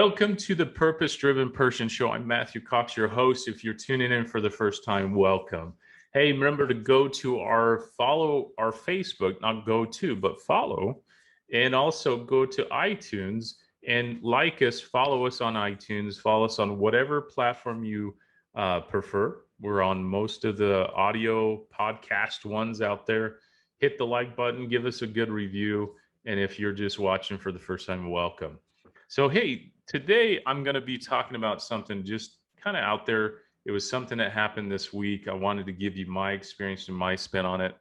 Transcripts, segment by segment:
Welcome to the Purpose Driven Person Show. I'm Matthew Cox, your host. If you're tuning in for the first time, welcome. Hey, remember to go to follow our Facebook, not go to, but follow, and also go to iTunes and like us, follow us on iTunes, follow us on whatever platform you prefer. We're on most of the audio podcast ones out there. Hit the like button, give us a good review. And if you're just watching for the first time, welcome. So, hey, today I'm going to be talking about something just kind of out there. It was something that happened this week. I wanted to give you my experience and my spin on it.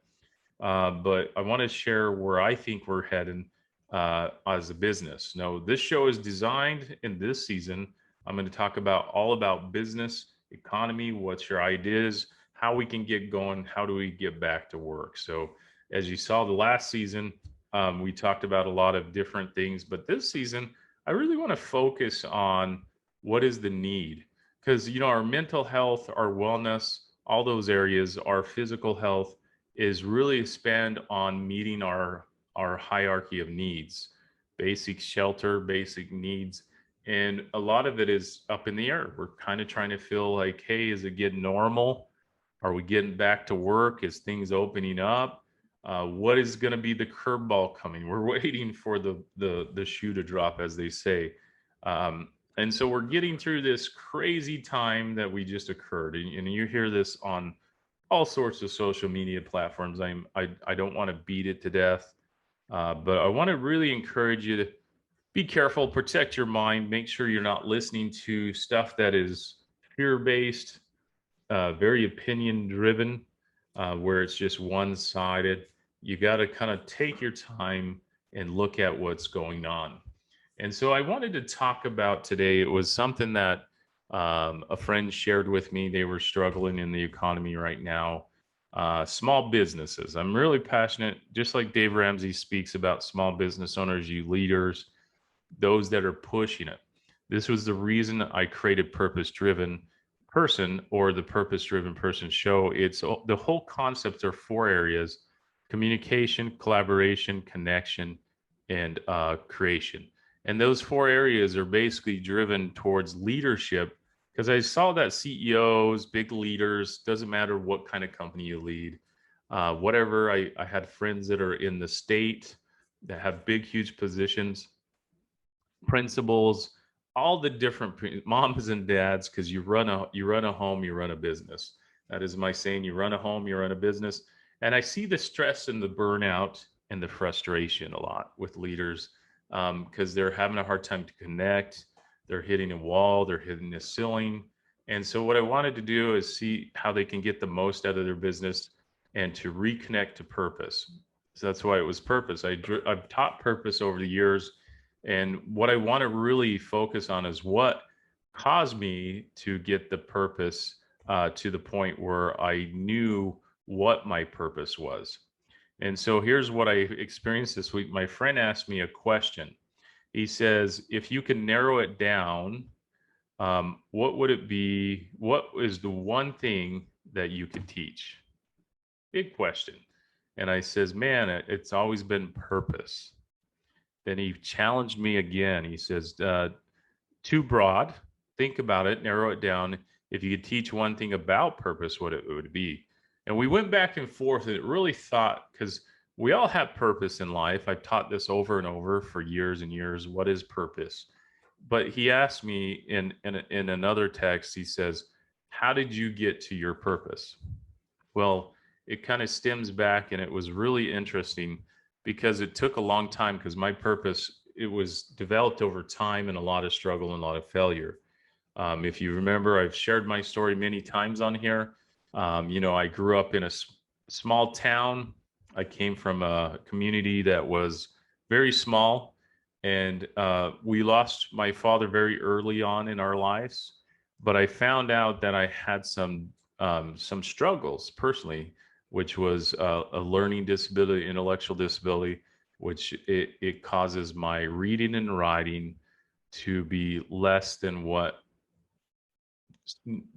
But I want to share where I think we're heading as a business. Now, this show is designed in this season. I'm going to talk about all about business, economy, what's your ideas, how we can get going, how do we get back to work. So, as you saw the last season, we talked about a lot of different things, but this season, I really want to focus on what is the need, because our mental health, our wellness, all those areas, our physical health is really spend on meeting our hierarchy of needs, basic shelter, basic needs, and a lot of it is up in the air. We're kind of trying to feel like, hey, is it getting normal? Are we getting back to work? Is things opening up? What is going to be the curveball coming? We're waiting for the shoe to drop, as they say. And so we're getting through this crazy time that we just occurred. And you hear this on all sorts of social media platforms. I don't want to beat it to death, but I want to really encourage you to be careful, protect your mind, make sure you're not listening to stuff that is fear-based, very opinion-driven, where it's just one-sided. You got to kind of take your time and look at what's going on. And so I wanted to talk about today, it was something that a friend shared with me. They were struggling in the economy right now. Small businesses. I'm really passionate, just like Dave Ramsey speaks about small business owners, you leaders, those that are pushing it. This was the reason I created Purpose Driven Person, or the Purpose Driven Person Show. It's the whole concept are 4 areas: communication, collaboration, connection, and creation. And those 4 areas are basically driven towards leadership, because I saw that CEOs, big leaders, doesn't matter what kind of company you lead, whatever. I had friends that are in the state that have big, huge positions, principals, all the different moms and dads, because you run a home, you run a business. That is my saying: you run a home, you run a business. And I see the stress and the burnout and the frustration a lot with leaders, because they're having a hard time to connect. They're hitting a wall, they're hitting a ceiling. And so what I wanted to do is see how they can get the most out of their business and to reconnect to purpose. So that's why it was purpose. I've taught purpose over the years. And what I want to really focus on is what caused me to get the purpose to the point where I knew what my purpose was. And so here's what I experienced this week. My friend asked me a question. He says, if you can narrow it down, what would it be? What is the one thing that you could teach? Big question. And I says, man, it's always been purpose. Then he challenged me again. He says, too broad. Think about it, narrow it down. If you could teach one thing about purpose, what it would be. And we went back and forth, and it really thought, because we all have purpose in life. I've taught this over and over for years and years. What is purpose? But he asked me in another text, he says, how did you get to your purpose? Well, it kind of stems back, and it was really interesting because it took a long time, because my purpose, it was developed over time and a lot of struggle and a lot of failure. If you remember, I've shared my story many times on here. I grew up in a small town. I came from a community that was very small, and we lost my father very early on in our lives. But I found out that I had some struggles personally, which was a learning disability, intellectual disability, which it causes my reading and writing to be less than what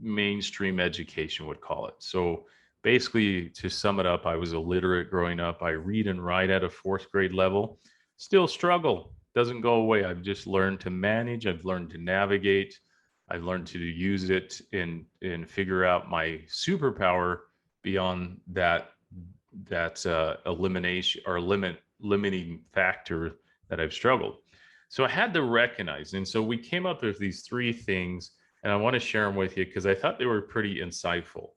mainstream education would call it. So basically, to sum it up, I was illiterate growing up. I read and write at a 4th grade level, still struggle. doesn't go away. I've just learned to manage. I've learned to navigate. I've learned to use it and figure out my superpower beyond that elimination or limiting factor that I've struggled. So I had to recognize, and so we came up with these three things, and I want to share them with you because I thought they were pretty insightful.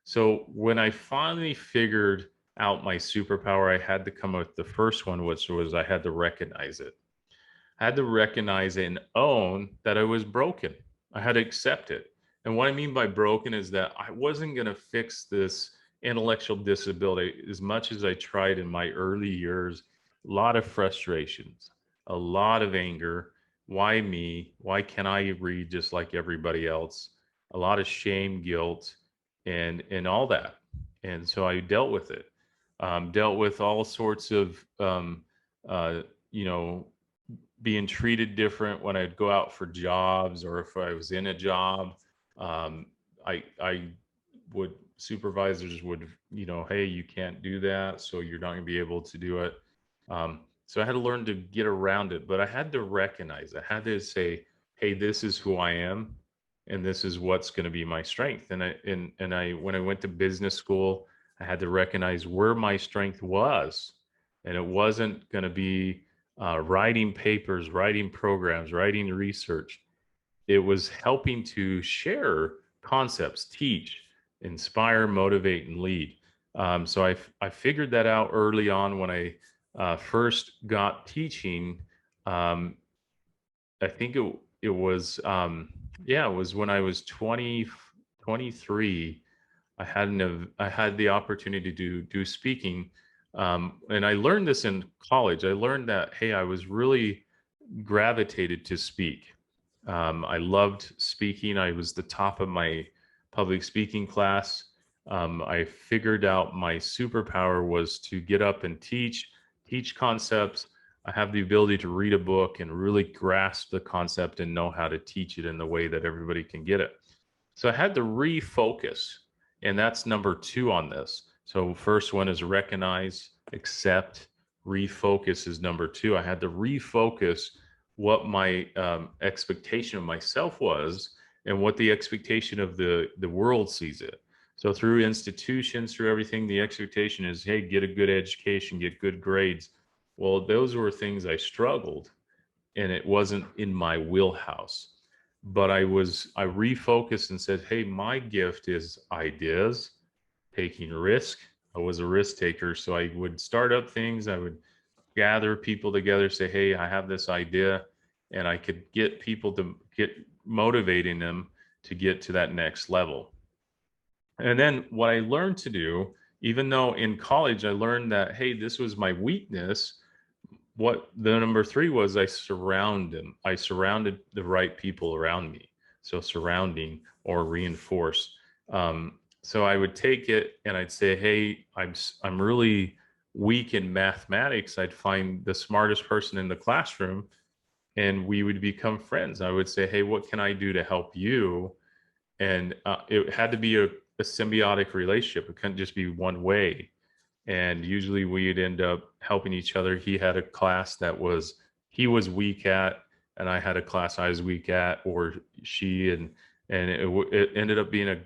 So when I finally figured out my superpower, I had to come up with the first one, which was I had to recognize it. I had to recognize and own that I was broken. I had to accept it. And what I mean by broken is that I wasn't going to fix this intellectual disability as much as I tried in my early years. A lot of frustrations, a lot of anger. Why me? Why can't I read just like everybody else? A lot of shame, guilt, and all that. And so I dealt with it. Dealt with all sorts of uh, you know being treated different when I'd go out for jobs or if I was in a job. Um, I would supervisors would, hey, you can't do that, so you're not going to be able to do it. So I had to learn to get around it, but I had to recognize, I had to say, hey, this is who I am, and this is what's going to be my strength. And I when I went to business school, I had to recognize where my strength was, and it wasn't going to be writing papers, writing programs, writing research. It was helping to share concepts, teach, inspire, motivate, and lead. So I figured that out early on when I first got teaching. Um, I think it was yeah, it was when I was 23. I had the opportunity to do speaking, and I learned this in college. I learned that, hey, I was really gravitated to speak. I loved speaking. I was the top of my public speaking class. I figured out my superpower was to get up and teach concepts. I have the ability to read a book and really grasp the concept and know how to teach it in the way that everybody can get it. So I had to refocus, and that's number two on this. So first one is recognize, accept, refocus is number two. I had to refocus what my expectation of myself was and what the expectation of the world sees it. So through institutions, through everything, the expectation is, hey, get a good education, get good grades. Well, those were things I struggled, and it wasn't in my wheelhouse. But I refocused and said, hey, my gift is ideas, taking risk. I was a risk taker, so I would start up things. I would gather people together, say, hey, I have this idea, and I could get people to get motivating them to get to that next level. And then what I learned to do, even though in college I learned that, hey, this was my weakness, what the number three was, I surrounded the right people around me. So surrounding or reinforce. So I would take it and I'd say, hey, I'm really weak in mathematics. I'd find the smartest person in the classroom and we would become friends. I would say, hey, what can I do to help you? And it had to be a symbiotic relationship. It couldn't just be one way. And usually we'd end up helping each other. He had a class that he was weak at, and I had a class I was weak at, or she, and it ended up being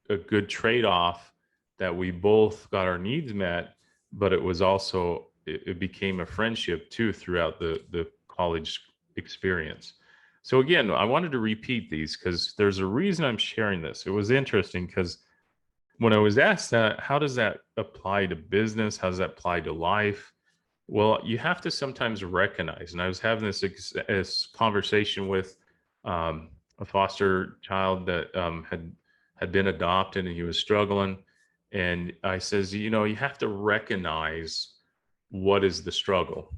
a good trade-off that we both got our needs met, but it was also it became a friendship too throughout the college experience. So again, I wanted to repeat these because there's a reason I'm sharing this. It was interesting because when I was asked that, how does that apply to business? How does that apply to life? Well, you have to sometimes recognize, and I was having this conversation with a foster child that had been adopted, and he was struggling. And I says, you have to recognize what is the struggle,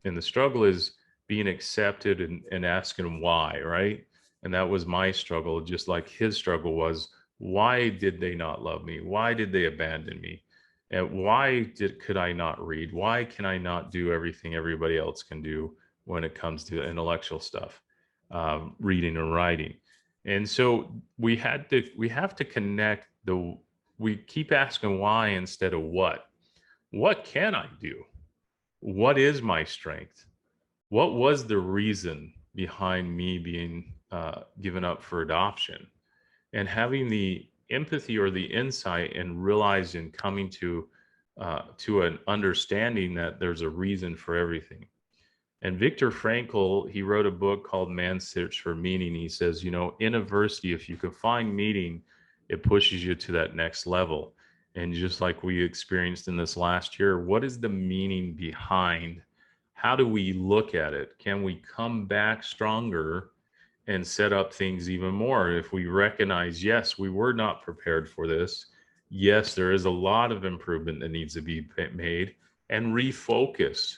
and the struggle is being accepted and asking why, right? And that was my struggle, just like his struggle was, why did they not love me? Why did they abandon me? And could I not read? Why can I not do everything everybody else can do when it comes to intellectual stuff, reading and writing? And so we have to connect we keep asking why instead of what. What can I do? What is my strength? what was the reason behind me being given up for adoption? And having the empathy or the insight and realizing coming to an understanding that there's a reason for everything. And Viktor Frankl, he wrote a book called Man's Search for Meaning. He says, you know, in adversity, if you can find meaning, it pushes you to that next level. And just like we experienced in this last year, what is the meaning behind? How do we look at it? Can we come back stronger and set up things even more if we recognize, yes, we were not prepared for this. Yes, there is a lot of improvement that needs to be made, and refocus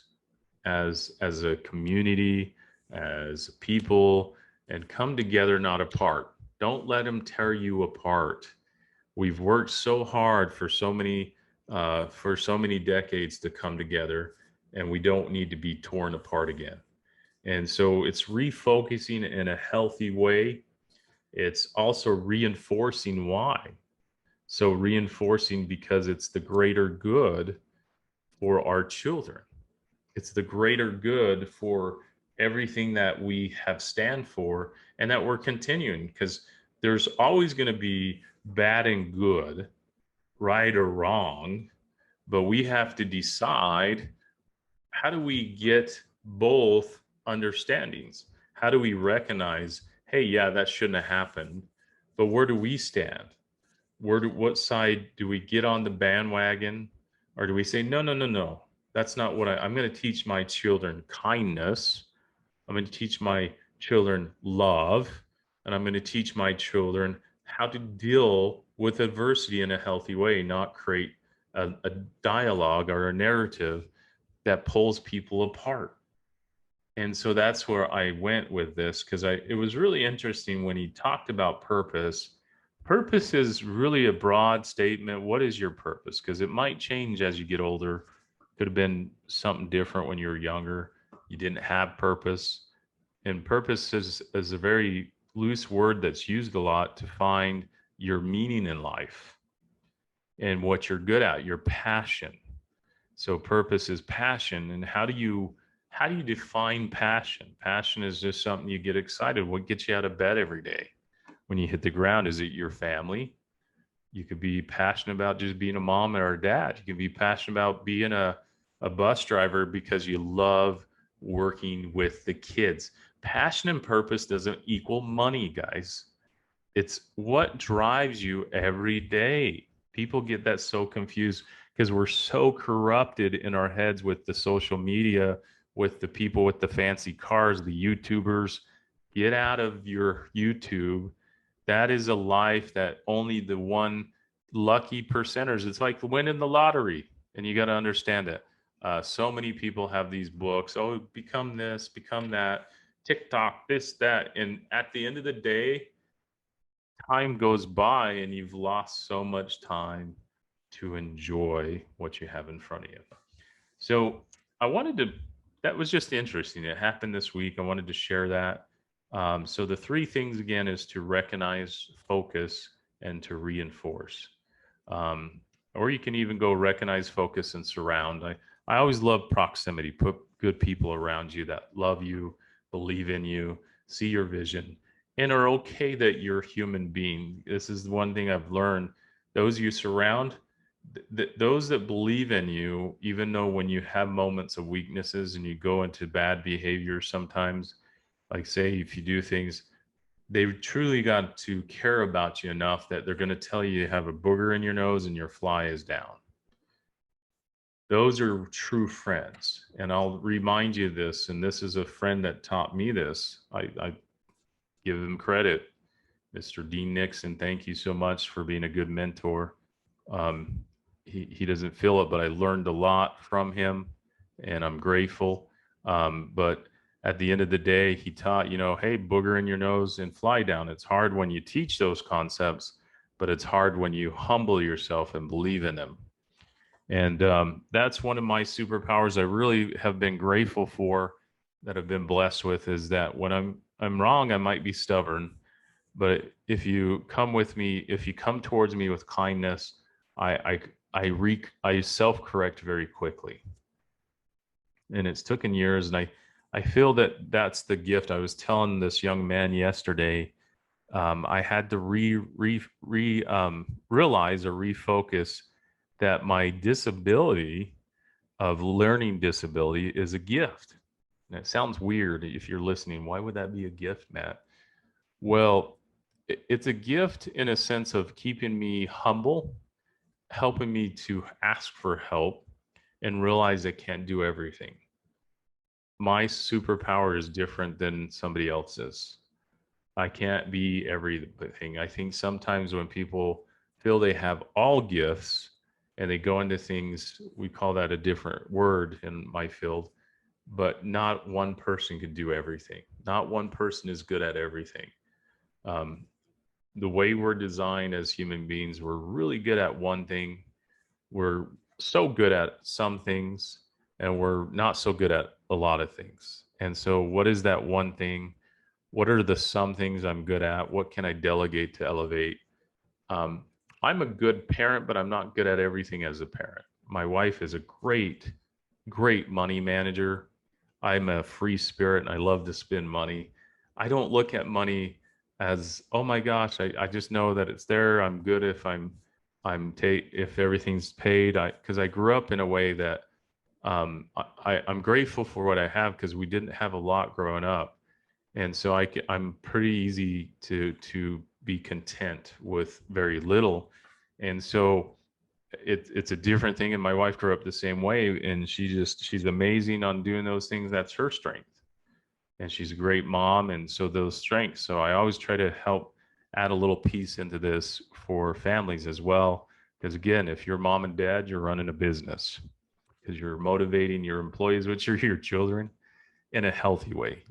as a community, as people, and come together, not apart. Don't let them tear you apart. We've worked so hard for so many decades to come together, and we don't need to be torn apart again. And so it's refocusing in a healthy way. It's also reinforcing why. So reinforcing because it's the greater good for our children. It's the greater good for everything that we have stand for and that we're continuing, because there's always going to be bad and good, right or wrong, but we have to decide, how do we get both understandings? How do we recognize, hey, yeah, that shouldn't have happened, but where do we stand? What side do we get on the bandwagon, or do we say, no, no, no, no, that's not what I'm going to teach my children kindness. I'm going to teach my children love, and I'm going to teach my children how to deal with adversity in a healthy way, not create a dialogue or a narrative that pulls people apart. And so that's where I went with this, because it was really interesting when he talked about purpose. Purpose is really a broad statement. What is your purpose? Because it might change as you get older. Could have been something different when you were younger. You didn't have purpose. And purpose is a very loose word that's used a lot to find your meaning in life and what you're good at, your passion. So purpose is passion. And how do you define passion? Passion is just something you get excited. What gets you out of bed every day when you hit the ground? Is it your family? You could be passionate about just being a mom or a dad. You could be passionate about being a bus driver because you love working with the kids. Passion and purpose doesn't equal money, guys. It's what drives you every day. People get that so confused because we're so corrupted in our heads with the social media, with the people with the fancy cars, the YouTubers. Get out of your YouTube. That is a life that only the one lucky percenters. It's like winning the lottery, and you got to understand that. So many people have these books. Oh, become this, become that, TikTok, this, that, and at the end of the day, time goes by and you've lost so much time to enjoy what you have in front of you. So I wanted to, that was just interesting. It happened this week. I wanted to share that. So the three things again is to recognize, focus, and to reinforce. Or you can even go recognize, focus, and surround. I always love proximity. Put good people around you that love you, believe in you, see your vision, and are okay that you're a human being. This is one thing I've learned. Those you surround, those that believe in you, even though when you have moments of weaknesses and you go into bad behavior sometimes, like say if you do things, they've truly got to care about you enough that they're going to tell you have a booger in your nose and your fly is down. Those are true friends. And I'll remind you this, and this is a friend that taught me this. I give him credit. Mr. Dean Nixon, thank you so much for being a good mentor. He doesn't feel it, but I learned a lot from him, and I'm grateful. But at the end of the day, he taught, hey, booger in your nose and fly down. It's hard when you teach those concepts, but it's hard when you humble yourself and believe in them. And that's one of my superpowers I really have been grateful for, that I've been blessed with, is that when I'm wrong, I might be stubborn, but if you come with me, if you come towards me with kindness, I self correct very quickly. And it's taken years, and I feel that that's the gift. I was telling this young man yesterday, I had to realize or refocus that my disability of learning disability is a gift. And it sounds weird if you're listening. Why would that be a gift, Matt? Well, it's a gift in a sense of keeping me humble, helping me to ask for help and realize I can't do everything. My superpower is different than somebody else's. I can't be everything. I think sometimes when people feel they have all gifts and they go into things, we call that a different word in my field, but not one person can do everything. Not one person is good at everything. Um, the way we're designed as human beings, we're really good at one thing. We're so good at some things, and we're not so good at a lot of things. And so, what is that one thing? What are the some things I'm good at? What can I delegate to elevate? Um, I'm a good parent, but I'm not good at everything as a parent. My wife is a great money manager. I'm a free spirit and I love to spend money. I don't look at money as, oh my gosh, I just know that it's there. I'm good if if everything's paid. Because I grew up in a way that I'm grateful for what I have because we didn't have a lot growing up. And so I'm pretty easy to be content with very little. And so it's a different thing. And my wife grew up the same way, and she's amazing on doing those things. That's her strength, and she's a great mom. And so those strengths. So I always try to help add a little piece into this for families as well. Because again, if you're mom and dad, you're running a business because you're motivating your employees, which are your children, in a healthy way.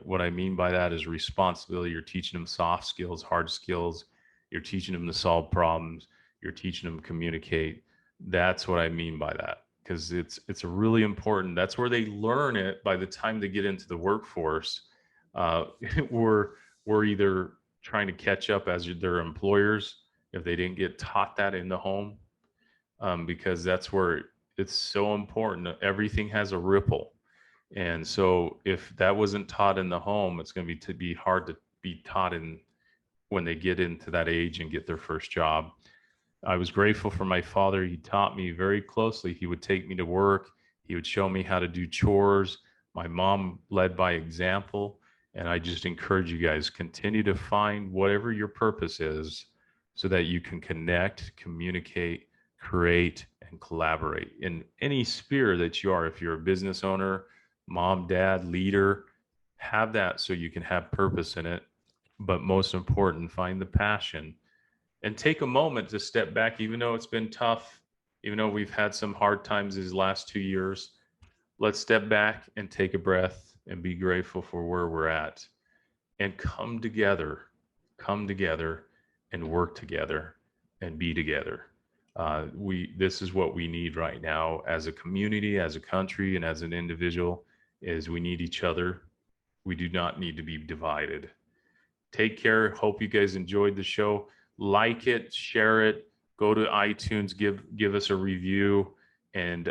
What I mean by that is responsibility. You're teaching them soft skills, hard skills. You're teaching them to solve problems. You're teaching them to communicate. That's what I mean by that, because it's a really important. That's where they learn it. By the time they get into the workforce, uh, we're we're either trying to catch up as their employers if they didn't get taught that in the home, because that's where it's so important. Everything has a ripple, and so if that wasn't taught in the home, it's going to be hard to be taught in when they get into that age and get their first job. I was grateful for my father. He taught me very closely. He would take me to work. He would show me how to do chores. My mom led by example. And I just encourage you guys, continue to find whatever your purpose is so that you can connect, communicate, create, and collaborate in any sphere that you are. If you're a business owner, mom, dad, leader, have that so you can have purpose in it. But most important, find the passion and take a moment to step back, even though it's been tough, even though we've had some hard times these last 2 years. Let's step back and take a breath and be grateful for where we're at and come together and work together and be together. This is what we need right now as a community, as a country, and as an individual is we need each other. We do not need to be divided. Take care. Hope you guys enjoyed the show. Like it, share it, go to iTunes, give us a review, and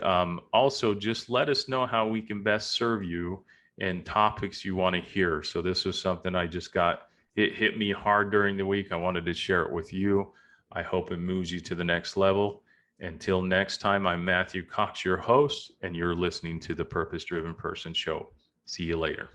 also just let us know how we can best serve you and topics you want to hear. So this was something I just got. It hit me hard during the week. I wanted to share it with you. I hope it moves you to the next level. Until next time, I'm Matthew Cox, your host, and you're listening to the Purpose Driven Person Show. See you later.